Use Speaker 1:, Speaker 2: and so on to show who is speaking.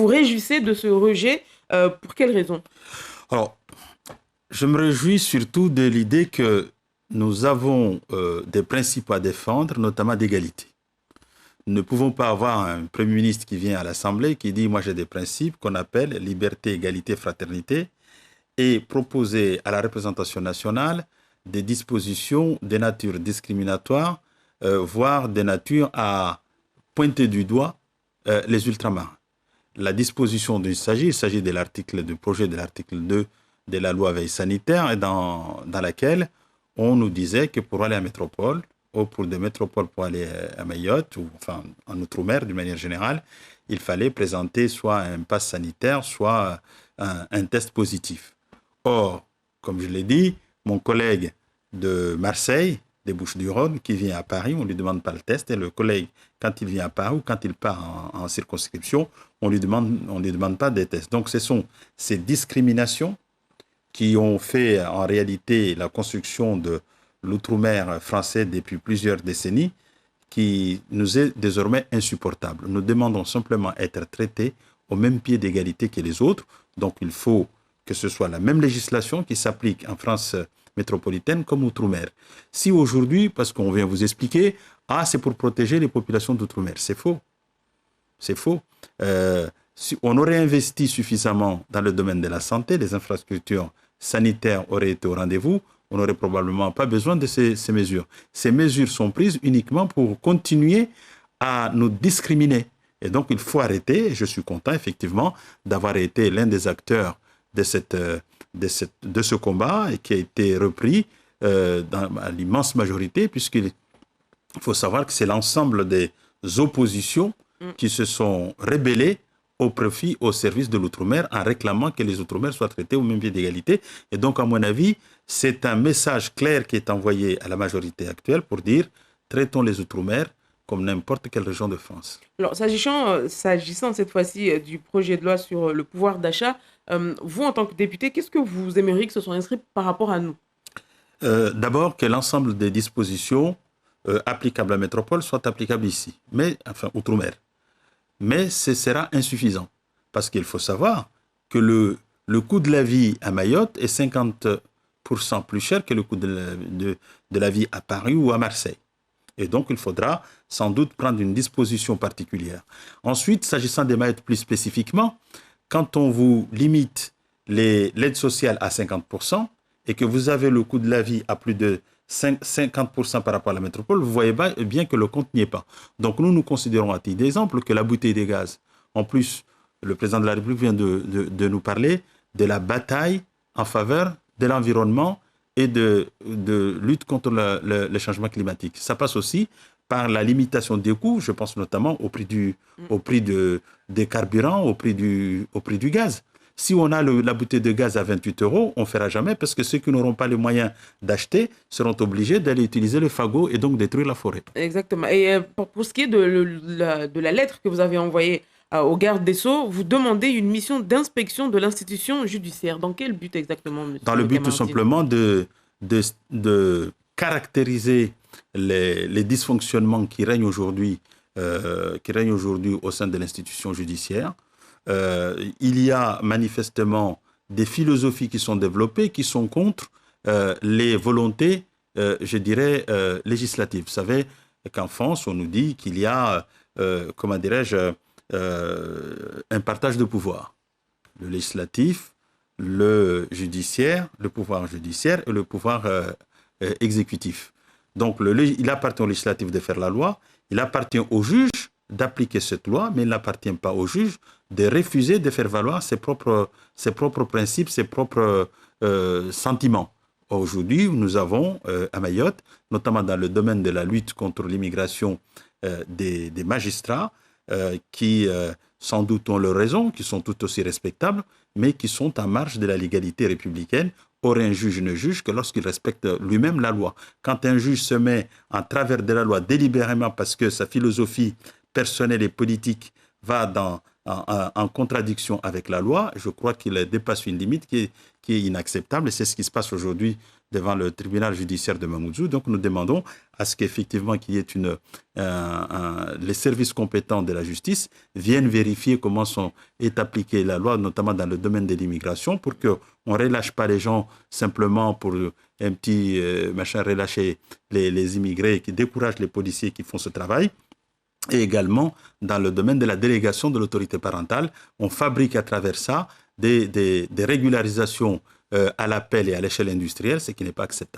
Speaker 1: vous réjouissez de ce rejet. Pour quelles raisons?
Speaker 2: Alors, je me réjouis surtout de l'idée que nous avons des principes à défendre, notamment d'égalité. Nous ne pouvons pas avoir un Premier ministre qui vient à l'Assemblée qui dit « moi j'ai des principes qu'on appelle liberté, égalité, fraternité » et proposer à la représentation nationale des dispositions de nature discriminatoire, voire de nature à pointer du doigt les ultramarins. La disposition dont il s'agit de l'article du projet de l'article 2 de la loi veille sanitaire, et dans laquelle on nous disait que pour aller à métropole, ou pour des métropoles pour aller à Mayotte, ou enfin en Outre-mer d'une manière générale, il fallait présenter soit un pass sanitaire, soit un test positif. Or, comme je l'ai dit, mon collègue de Marseille, des Bouches-du-Rhône, qui vient à Paris, on ne lui demande pas le test, et le collègue, quand il vient à Paris ou quand il part en circonscription, on lui demande pas des tests. Donc, ce sont ces discriminations qui ont fait en réalité la construction de l'outre-mer français depuis plusieurs décennies, qui nous est désormais insupportable. Nous demandons simplement être traités au même pied d'égalité que les autres. Donc, il faut que ce soit la même législation qui s'applique en France métropolitaine comme outre-mer. Si aujourd'hui, parce qu'on vient vous expliquer, c'est pour protéger les populations d'outre-mer, c'est faux. C'est faux. Si on aurait investi suffisamment dans le domaine de la santé, les infrastructures sanitaires auraient été au rendez-vous, on n'aurait probablement pas besoin de ces mesures. Ces mesures sont prises uniquement pour continuer à nous discriminer. Et donc, il faut arrêter. Et je suis content, effectivement, d'avoir été l'un des acteurs de ce combat et qui a été repris à l'immense majorité, puisqu'il faut savoir que c'est l'ensemble des oppositions qui se sont rebellées au profit, au service de l'outre-mer, en réclamant que les outre-mer soient traités au même pied d'égalité. Et donc, à mon avis, c'est un message clair qui est envoyé à la majorité actuelle pour dire « traitons les outre-mer comme n'importe quelle région de France ».
Speaker 1: Alors, s'agissant cette fois-ci du projet de loi sur le pouvoir d'achat, vous, en tant que député, qu'est-ce que vous aimeriez que ce soit inscrit par rapport à nous?
Speaker 2: D'abord, que l'ensemble des dispositions applicables à métropole soient applicables ici, outre-mer. Mais ce sera insuffisant, parce qu'il faut savoir que le coût de la vie à Mayotte est 50% plus cher que le coût de la vie à Paris ou à Marseille. Et donc, il faudra sans doute prendre une disposition particulière. Ensuite, s'agissant des Mayotte plus spécifiquement, quand on vous limite l'aide sociale à 50% et que vous avez le coût de la vie à plus de 50% par rapport à la métropole, vous voyez bien que le compte n'y est pas. Donc nous considérons à titre d'exemple que la bouteille de gaz, en plus, le président de la République vient de nous parler de la bataille en faveur de l'environnement et de lutte contre le changement climatique. Ça passe aussi par la limitation des coûts, je pense notamment au prix des carburants, au prix du gaz. Si on a la bouteille de gaz à 28 €, on ne fera jamais parce que ceux qui n'auront pas les moyens d'acheter seront obligés d'aller utiliser le fagot et donc détruire la forêt.
Speaker 1: Exactement. Et pour ce qui est de la lettre que vous avez envoyée au garde des Sceaux, vous demandez une mission d'inspection de l'institution judiciaire. Dans quel but exactement, monsieur?
Speaker 2: Dans le but tout simplement de caractériser les dysfonctionnements qui règnent aujourd'hui au sein de l'institution judiciaire. Il y a manifestement des philosophies qui sont développées qui sont contre les volontés, je dirais, législatives. Vous savez qu'en France, on nous dit qu'il y a, un partage de pouvoir. Le législatif, le judiciaire, le pouvoir judiciaire et le pouvoir exécutif. Donc, il appartient au législatif de faire la loi, il appartient au juge d'appliquer cette loi, mais il n'appartient pas au juge de refuser de faire valoir ses propres principes, ses propres sentiments. Aujourd'hui, nous avons à Mayotte, notamment dans le domaine de la lutte contre l'immigration, des magistrats qui, sans doute, ont leur raison, qui sont tout aussi respectables, mais qui sont en marge de la légalité républicaine. Or, un juge ne juge que lorsqu'il respecte lui-même la loi. Quand un juge se met en travers de la loi délibérément parce que sa philosophie personnelle et politique va dans en contradiction avec la loi. Je crois qu'il dépasse une limite qui est inacceptable et c'est ce qui se passe aujourd'hui devant le tribunal judiciaire de Mamoudzou. Donc nous demandons à ce qu'effectivement qu'il y ait les services compétents de la justice viennent vérifier comment est appliquée la loi, notamment dans le domaine de l'immigration, pour qu'on ne relâche pas les gens simplement pour un petit relâcher les immigrés qui découragent les policiers qui font ce travail. Et également, dans le domaine de la délégation de l'autorité parentale, on fabrique à travers ça des régularisations à l'appel et à l'échelle industrielle, ce qui n'est pas acceptable.